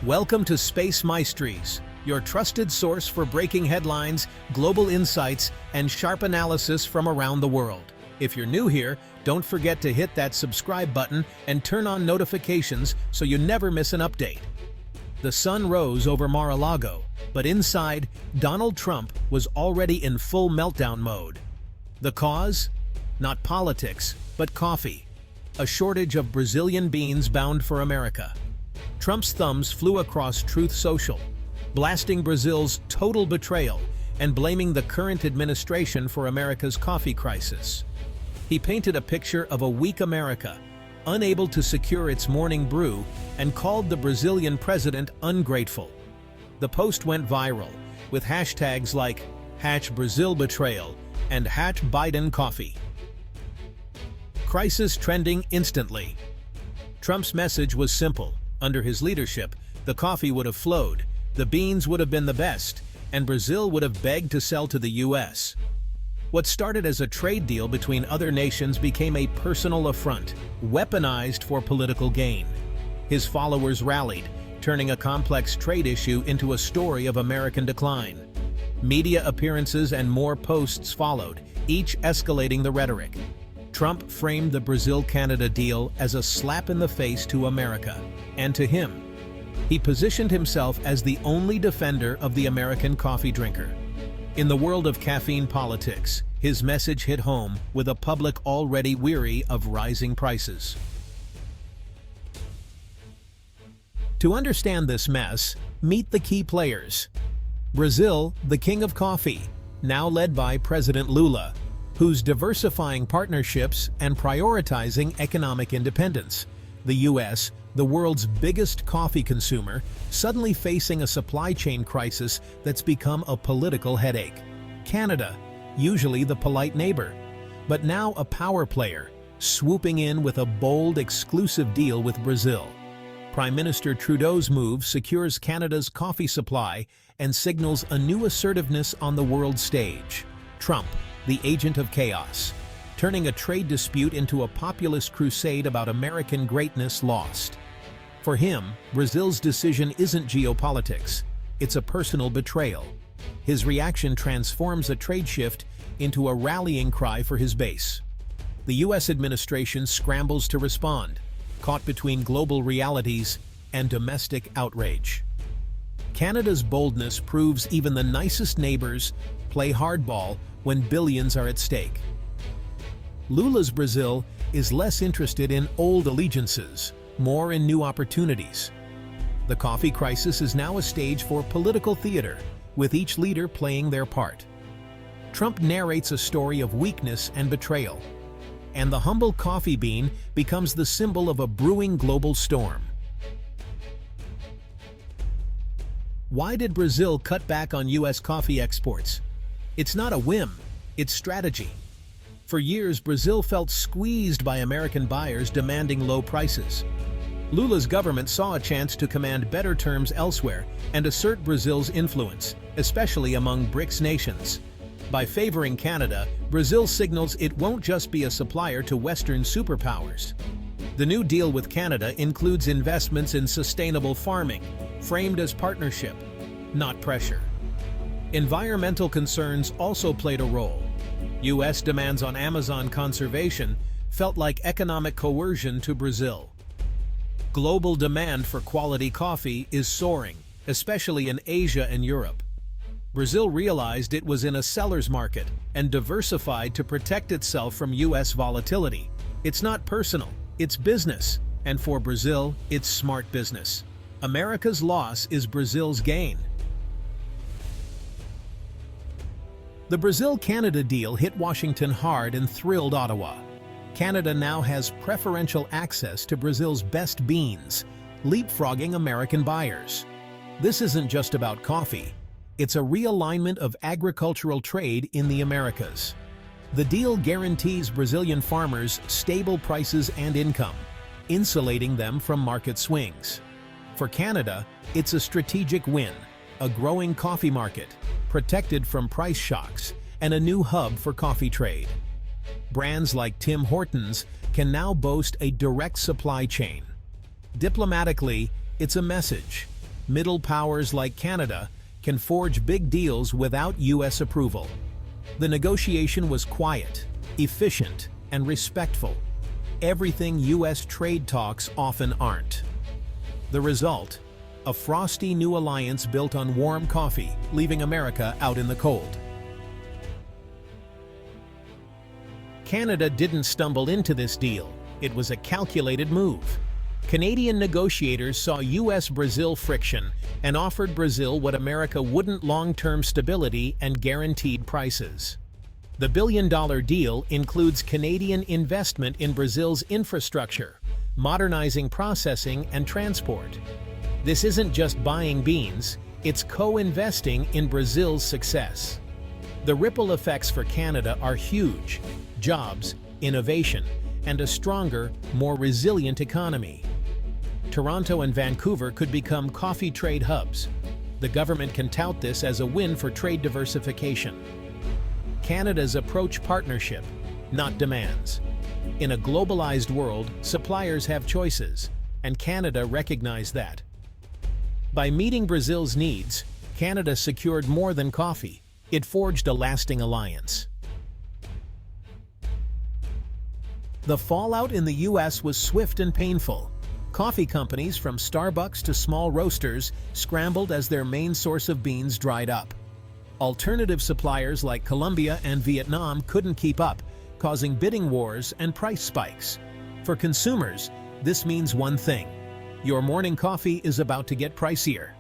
Welcome to Space Mysteries, your trusted source for breaking headlines, global insights, and sharp analysis from around the world. If you're new here, don't forget to hit that subscribe button and turn on notifications so you never miss an update. The sun rose over Mar-a-Lago, but inside, Donald Trump was already in full meltdown mode. The cause? Not politics, but coffee. A shortage of Brazilian beans bound for America. Trump's thumbs flew across Truth Social, blasting Brazil's total betrayal and blaming the current administration for America's coffee crisis. He painted a picture of a weak America, unable to secure its morning brew, and called the Brazilian president ungrateful. The post went viral, with hashtags like #BrazilBetrayal and #BidenCoffee. Crisis trending instantly. Trump's message was simple. Under his leadership, the coffee would have flowed, the beans would have been the best, and Brazil would have begged to sell to the US. What started as a trade deal between other nations became a personal affront, weaponized for political gain. His followers rallied, turning a complex trade issue into a story of American decline. Media appearances and more posts followed, each escalating the rhetoric. Trump framed the Brazil-Canada deal as a slap in the face to America, and to him. He positioned himself as the only defender of the American coffee drinker. In the world of caffeine politics, his message hit home with a public already weary of rising prices. To understand this mess, meet the key players. Brazil, the king of coffee, now led by President Lula, who's diversifying partnerships and prioritizing economic independence. The US, the world's biggest coffee consumer, suddenly facing a supply chain crisis that's become a political headache. Canada, usually the polite neighbor, but now a power player, swooping in with a bold, exclusive deal with Brazil. Prime Minister Trudeau's move secures Canada's coffee supply and signals a new assertiveness on the world stage. Trump, the agent of chaos, turning a trade dispute into a populist crusade about American greatness lost. For him, Brazil's decision isn't geopolitics, it's a personal betrayal. His reaction transforms a trade shift into a rallying cry for his base. The US administration scrambles to respond, caught between global realities and domestic outrage. Canada's boldness proves even the nicest neighbors play hardball when billions are at stake. Lula's Brazil is less interested in old allegiances, more in new opportunities. The coffee crisis is now a stage for political theater, with each leader playing their part. Trump narrates a story of weakness and betrayal, and the humble coffee bean becomes the symbol of a brewing global storm. Why did Brazil cut back on US coffee exports? It's not a whim, it's strategy. For years, Brazil felt squeezed by American buyers demanding low prices. Lula's government saw a chance to command better terms elsewhere and assert Brazil's influence, especially among BRICS nations. By favoring Canada, Brazil signals it won't just be a supplier to Western superpowers. The new deal with Canada includes investments in sustainable farming, framed as partnership, not pressure. Environmental concerns also played a role. US demands on Amazon conservation felt like economic coercion to Brazil. Global demand for quality coffee is soaring, especially in Asia and Europe. Brazil realized it was in a seller's market and diversified to protect itself from US volatility. It's not personal, it's business, and for Brazil, it's smart business. America's loss is Brazil's gain. The Brazil-Canada deal hit Washington hard and thrilled Ottawa. Canada now has preferential access to Brazil's best beans, leapfrogging American buyers. This isn't just about coffee. It's a realignment of agricultural trade in the Americas. The deal guarantees Brazilian farmers stable prices and income, insulating them from market swings. For Canada, it's a strategic win, a growing coffee market, protected from price shocks, and a new hub for coffee trade. Brands like Tim Hortons can now boast a direct supply chain. Diplomatically, it's a message. middle powers like Canada can forge big deals without U.S. approval. The negotiation was quiet, efficient, and respectful. Everything U.S. trade talks often aren't. The result? A frosty new alliance built on warm coffee, leaving America out in the cold. Canada didn't stumble into this deal. It was a calculated move. Canadian negotiators saw U.S.-Brazil friction and offered Brazil what America wouldn't: long-term stability and guaranteed prices. The billion-dollar deal includes Canadian investment in Brazil's infrastructure, modernizing processing and transport. This isn't just buying beans, it's co-investing in Brazil's success. The ripple effects for Canada are huge: jobs, innovation, and a stronger, more resilient economy. Toronto and Vancouver could become coffee trade hubs. The government can tout this as a win for trade diversification. Canada's approach: partnership, not demands. In a globalized world, suppliers have choices, and Canada recognized that. By meeting Brazil's needs, Canada secured more than coffee. It forged a lasting alliance. The fallout in the U.S. was swift and painful. Coffee companies, from Starbucks to small roasters, scrambled as their main source of beans dried up. Alternative suppliers like Colombia and Vietnam couldn't keep up, causing bidding wars and price spikes. For consumers, this means one thing: your morning coffee is about to get pricier.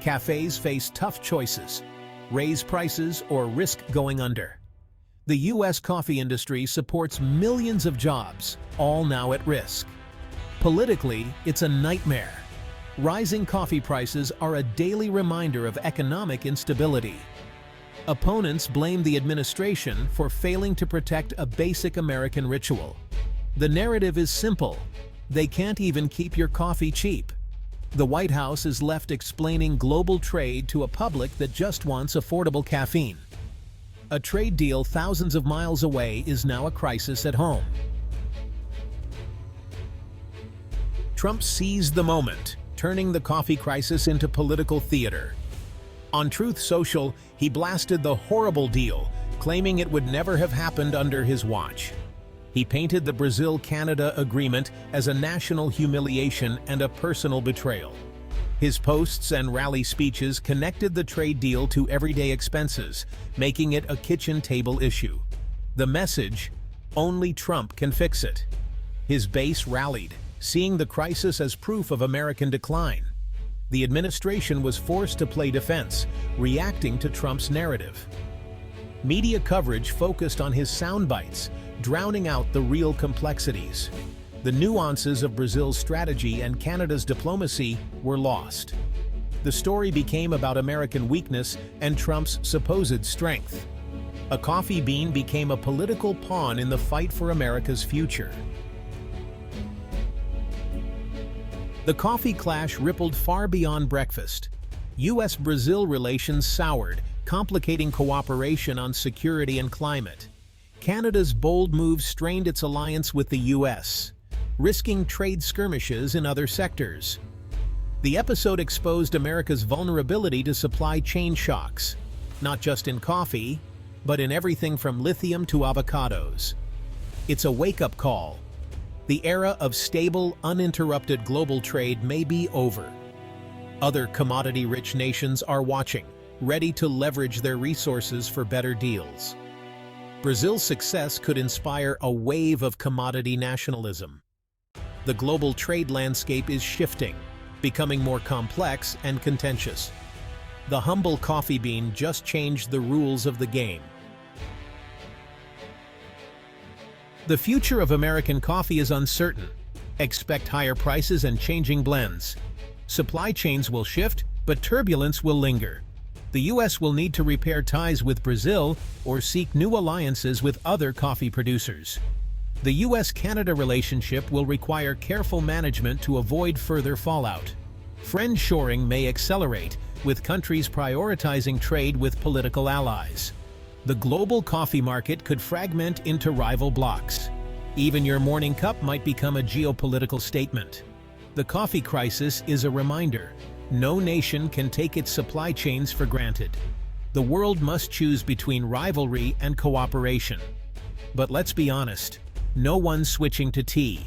Cafes face tough choices: raise prices or risk going under. The U.S. coffee industry supports millions of jobs, all now at risk. Politically, it's a nightmare. Rising coffee prices are a daily reminder of economic instability. Opponents blame the administration for failing to protect a basic American ritual. The narrative is simple: they can't even keep your coffee cheap. The White House is left explaining global trade to a public that just wants affordable caffeine. A trade deal thousands of miles away is now a crisis at home. Trump seized the moment, turning the coffee crisis into political theater. On Truth Social, he blasted the horrible deal, claiming it would never have happened under his watch. He painted the Brazil-Canada agreement as a national humiliation and a personal betrayal. His posts and rally speeches connected the trade deal to everyday expenses, making it a kitchen table issue. The message: only Trump can fix it. His base rallied, seeing the crisis as proof of American decline. The administration was forced to play defense, reacting to Trump's narrative. Media coverage focused on his sound bites, drowning out the real complexities. The nuances of Brazil's strategy and Canada's diplomacy were lost. The story became about American weakness and Trump's supposed strength. A coffee bean became a political pawn in the fight for America's future. The coffee clash rippled far beyond breakfast. U.S.-Brazil relations soured, complicating cooperation on security and climate. Canada's bold move strained its alliance with the U.S., risking trade skirmishes in other sectors. The episode exposed America's vulnerability to supply chain shocks, not just in coffee, but in everything from lithium to avocados. It's a wake-up call. The era of stable, uninterrupted global trade may be over. Other commodity-rich nations are watching, ready to leverage their resources for better deals. Brazil's success could inspire a wave of commodity nationalism. The global trade landscape is shifting, becoming more complex and contentious. The humble coffee bean just changed the rules of the game. The future of American coffee is uncertain. Expect higher prices and changing blends. Supply chains will shift, but turbulence will linger. The U.S. will need to repair ties with Brazil or seek new alliances with other coffee producers. The U.S.-Canada relationship will require careful management to avoid further fallout. Friendshoring may accelerate, with countries prioritizing trade with political allies. The global coffee market could fragment into rival blocs. Even your morning cup might become a geopolitical statement. The coffee crisis is a reminder: No nation can take its supply chains for granted. The world must choose between rivalry and cooperation. But let's be honest, no one's switching to tea.